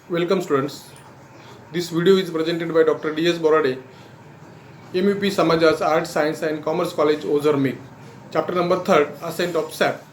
Welcome students. This video is presented by Dr. D.S. Borade, MEP Samajas Arts, Science and Commerce College, Ozarmik. Chapter number 3, Ascent of sap.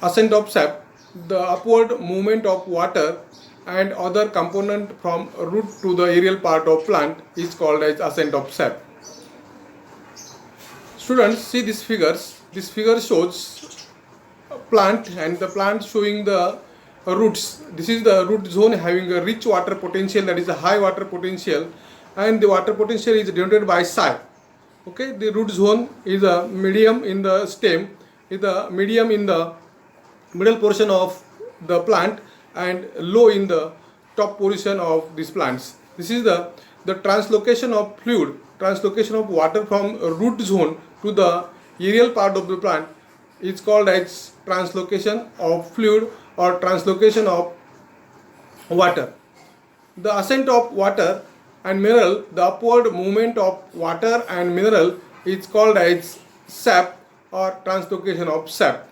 Ascent of sap, the upward movement of water and other component from root to the aerial part of plant is called as ascent of sap. Students, see these figures. This figure shows a plant and the plant showing the roots. This is the root zone having a rich water potential, that is a high water potential, and the water potential is denoted by psi. Okay, the root zone is a medium in the stem, is the medium in the middle portion of the plant and low in the top portion of these plants. This is the translocation of fluid, translocation of water from root zone to the aerial part of the plant is called as translocation of fluid or translocation of water. The ascent of water and mineral, the upward movement of water and mineral is called as sap or translocation of sap.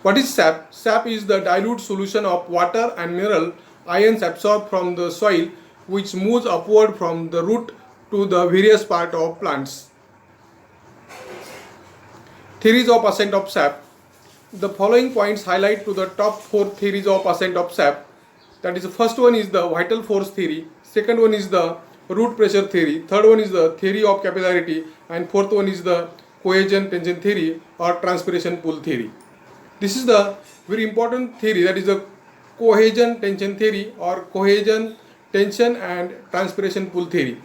What is sap? Sap is the dilute solution of water and mineral ions absorbed from the soil which moves upward from the root to the various part of plants. Theories of ascent of sap. The following points highlight to the top 4 theories of ascent of sap. That is, the first one is the vital force theory, second one is the root pressure theory, third one is the theory of capillarity, and fourth one is the cohesion tension theory or transpiration pull theory. This is the very important theory, that is the cohesion tension theory or cohesion tension and transpiration pull theory.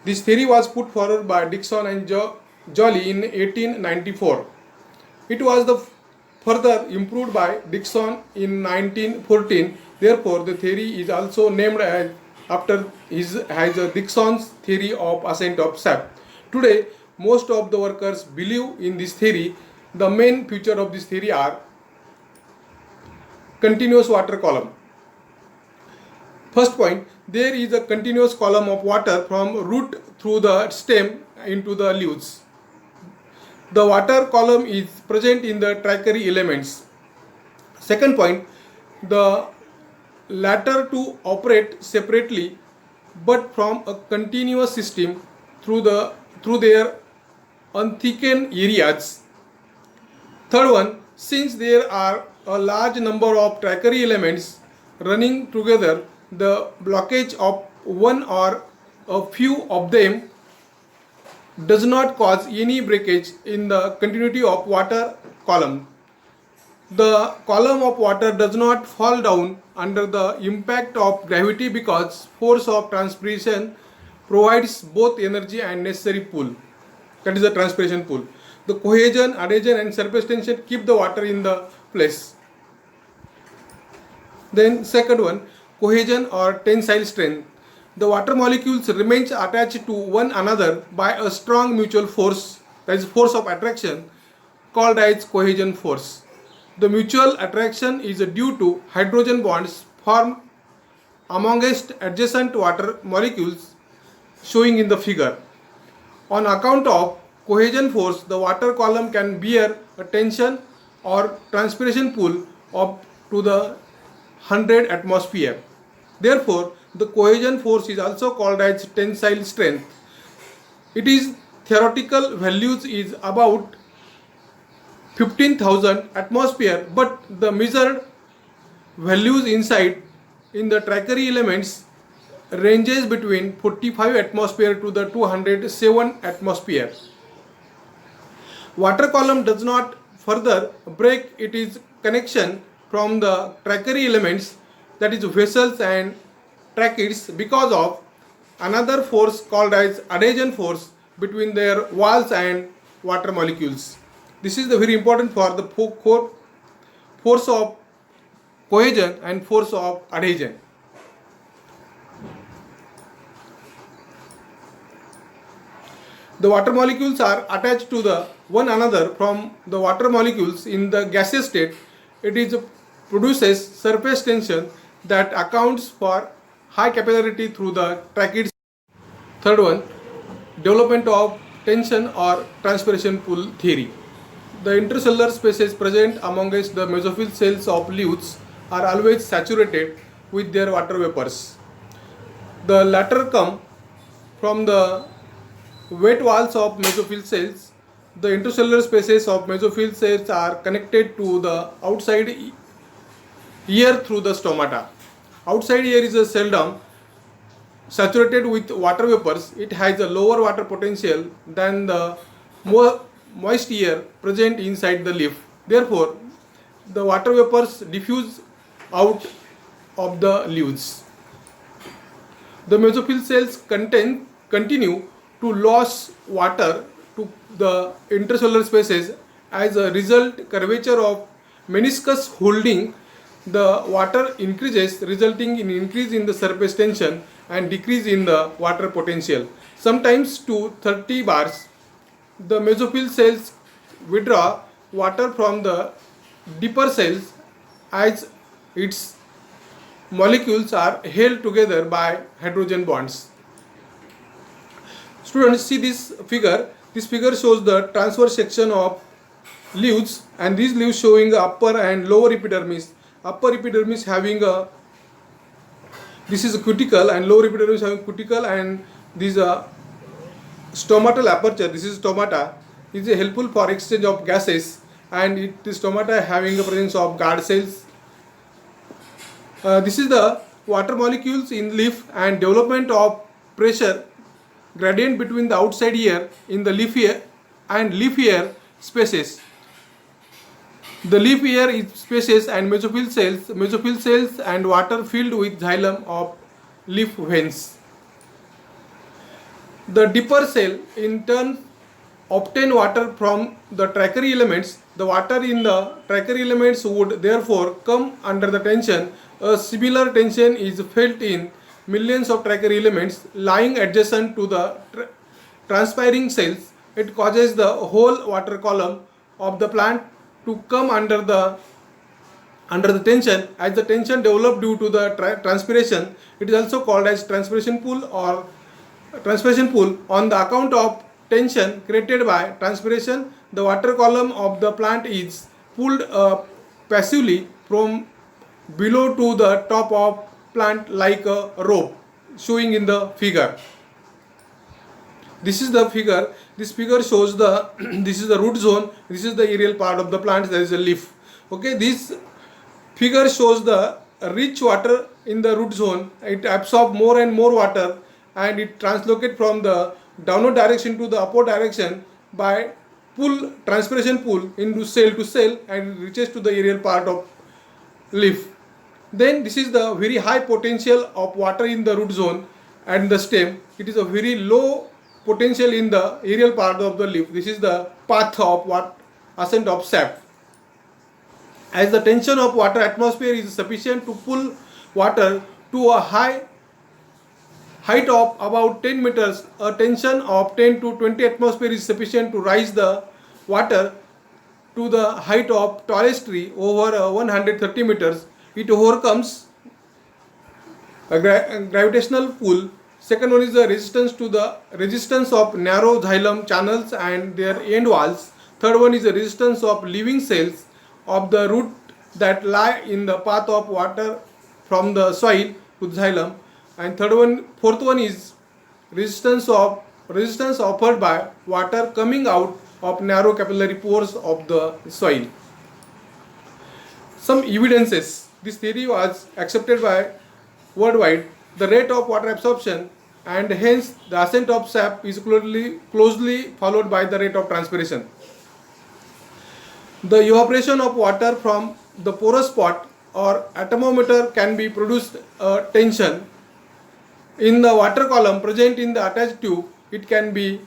This theory was put forward by Dickson and Joly in 1894. It was further improved by Dickson in 1914. Therefore, the theory is also named after Dickson's theory of ascent of sap. Today, most of the workers believe in this theory. The main feature of this theory are continuous water column. First point, there is a continuous column of water from root through the stem into the leaves. The water column is present in the trachary elements. Second point, the latter two operate separately but from a continuous system through their unthickened areas. Third one, since there are a large number of trachary elements running together, the blockage of one or a few of them does not cause any breakage in the continuity of water column. The column of water does not fall down under the impact of gravity because force of transpiration provides both energy and necessary pull. That is the transpiration pull. The cohesion, adhesion and surface tension keep the water in the place. Then second one, cohesion or tensile strength. The water molecules remains attached to one another by a strong mutual force, that is force of attraction, called as cohesion force. The mutual attraction is due to hydrogen bonds formed amongst adjacent water molecules showing in the figure. On account of cohesion force, the water column can bear a tension or transpiration pull up to the 100 atmosphere. Therefore, the cohesion force is also called as tensile strength. It is theoretical values is about 15,000 atmosphere, but the measured values inside in the trachary elements ranges between 45 atmosphere to the 207 atmosphere. Water column does not further break its connection from the trachary elements, that is vessels and tracheids, because of another force called as adhesion force between their walls and water molecules. This is the very important for the force of cohesion and force of adhesion. The water molecules are attached to the one another from the water molecules in the gaseous state. It produces surface tension that accounts for high capillarity through the tracheids. Third one, development of tension or transpiration pull theory. The intercellular spaces present amongst the mesophyll cells of leaves are always saturated with their water vapors. The latter come from the wet walls of mesophyll cells. The intercellular spaces of mesophyll cells are connected to the outside ear through the stomata. Outside ear is a seldom saturated with water vapors. It has a lower water potential than the more moist air present inside the leaf. Therefore, the water vapors diffuse out of the leaves. The mesophyll cells continue to lose water to the intercellular spaces. As a result, curvature of meniscus holding the water increases, resulting in increase in the surface tension and decrease in the water potential. Sometimes to 30 bars. The mesophyll cells withdraw water from the deeper cells as its molecules are held together by hydrogen bonds. Students, see this figure. This figure shows the transverse section of leaves, and these leaves showing upper and lower epidermis. Upper epidermis having a, this is a cuticle, and lower epidermis having cuticle, and these are stomatal aperture. This is stomata. It is helpful for exchange of gases, and it is stomata having a presence of guard cells. This is the water molecules in leaf and development of pressure gradient between the outside ear in the leaf ear and leaf ear spaces. The leaf ear spaces and mesophyll cells and water filled with xylem of leaf veins. The deeper cell in turn obtain water from the trachary elements. The water in the trachary elements would therefore come under the tension. A similar tension is felt in millions of trachary elements lying adjacent to the transpiring cells. It causes the whole water column of the plant to come under the tension. As the tension developed due to the transpiration, it is also called as transpiration pool or transpiration pool. On the account of tension created by transpiration, the water column of the plant is pulled up passively from below to the top of plant like a rope, showing in the figure. This is the figure. This figure shows the this is the root zone. This is the aerial part of the plant. There is a leaf. Okay, this figure shows the rich water in the root zone. It absorbs more and more water, and it translocates from the downward direction to the upward direction by transpiration pool into cell to cell, and reaches to the aerial part of leaf. Then this is the very high potential of water in the root zone and the stem. It is a very low potential in the aerial part of the leaf. This is the path of ascent of sap. As the tension of water atmosphere is sufficient to pull water to a height of about 10 meters, a tension of 10 to 20 atmosphere is sufficient to raise the water to the height of tallest tree over 130 meters. It overcomes a gravitational pull. Second one is the resistance of narrow xylem channels and their end walls. Third one is the resistance of living cells of the root that lie in the path of water from the soil to the xylem. And fourth one is resistance offered by water coming out of narrow capillary pores of the soil. Some evidences. This theory was accepted by worldwide. The rate of water absorption and hence the ascent of sap is closely followed by the rate of transpiration. The evaporation of water from the porous spot or atomometer can be produced tension in the water column present in the attached tube. It can be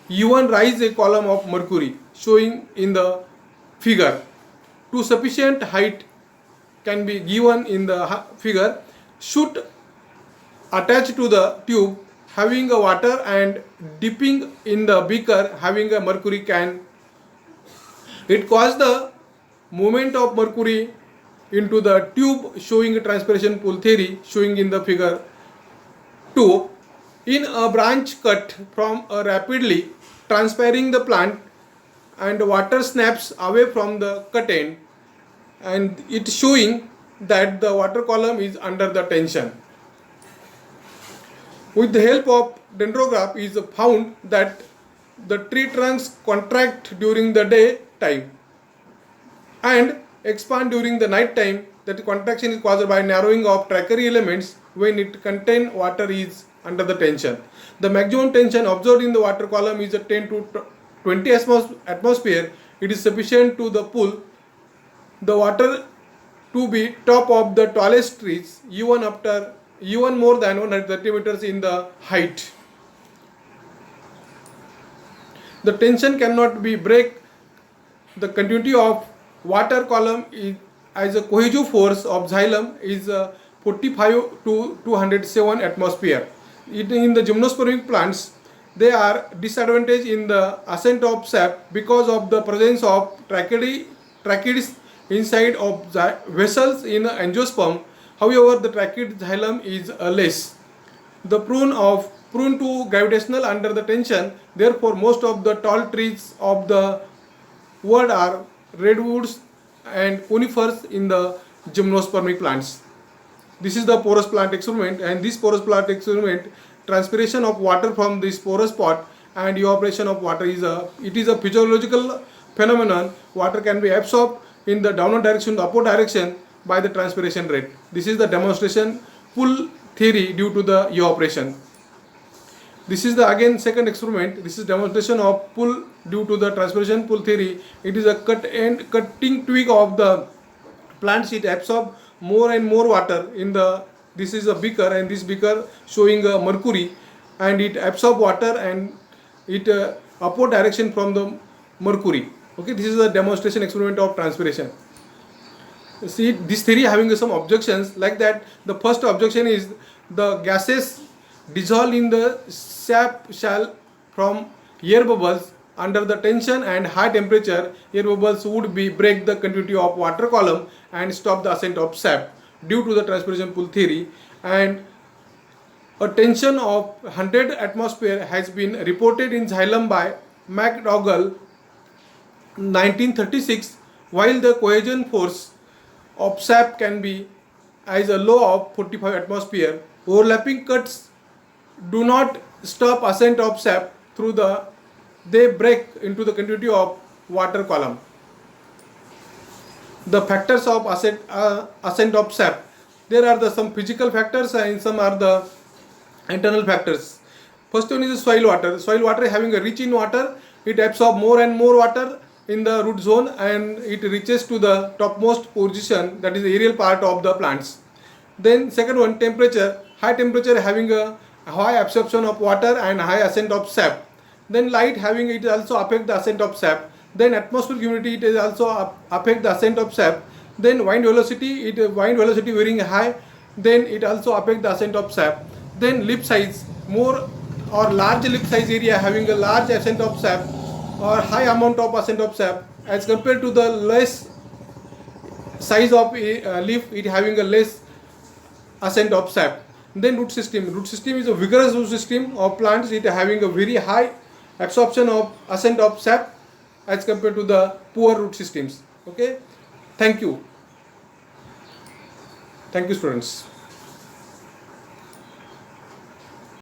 even rise a column of mercury, showing in the figure. To sufficient height can be given in the figure. Should attach to the tube having a water and dipping in the beaker having a mercury can. It causes the movement of mercury into the tube, showing a transpiration pool theory, showing in the figure 2. In a branch cut from a rapidly transpiring the plant and water snaps away from the cut end, and it showing that the water column is under the tension. With the help of dendrograph is found that the tree trunks contract during the day time and expand during the night time. That contraction is caused by narrowing of trackery elements when it contain water is under the tension. The maximum tension observed in the water column is 10 to 20 atmosphere. It is sufficient to the pull the water to be top of the tallest trees, even more than 130 meters in the height. The tension cannot be break. The continuity of water column is, as a cohesive force of xylem is 45 to 207 atmosphere. In the gymnospermic plants, they are disadvantaged in the ascent of sap because of the presence of tracheids inside of vessels in angiosperm. However, the tracheid xylem is less. The prone to gravitational under the tension. Therefore, most of the tall trees of the world are redwoods and conifers in the gymnospermic plants. This is the porous plant experiment, and this porous plant experiment, transpiration of water from this porous pot and evaporation of water is a physiological phenomenon. Water can be absorbed in the downward direction, the upward direction by the transpiration rate. This is the demonstration pull theory due to the evaporation. This is the again second experiment. This is demonstration of pull due to the transpiration pull theory. It is a cutting twig of the plants. It absorbs more and more water in the. This is a beaker, and this beaker showing a mercury, and it absorbs water and it upward direction from the mercury. Okay, this is a demonstration experiment of transpiration. See, this theory having some objections like that. The first objection is the gases dissolve in the sap shell from air bubbles under the tension and high temperature. Air bubbles would break the continuity of water column and stop the ascent of sap due to the transpiration pull theory. And a tension of 100 atmosphere has been reported in xylem by McDougall 1936, while the cohesion force of sap can be as a low of 45 atmosphere. Overlapping cuts do not stop ascent of sap through they break into the continuity of water column. The factors of ascent of sap. There are some physical factors and some are the internal factors. First one is the soil water. Soil water having a rich in water, it absorbs more and more water in the root zone and it reaches to the topmost position, that is the aerial part of the plants. Then second one, temperature. High temperature having a high absorption of water and high ascent of sap. Then light having it also affect the ascent of sap. Then atmospheric humidity, it is also affect the ascent of sap. Then wind velocity varying high, then it also affect the ascent of sap. Then lip size, more or large lip size area having a large ascent of sap or high amount of ascent of sap as compared to the less size of leaf, it having a less ascent of sap. Then root system. Root system is a vigorous root system of plants. It having a very high absorption of ascent of sap as compared to the poor root systems. Okay. Thank you. Thank you, students.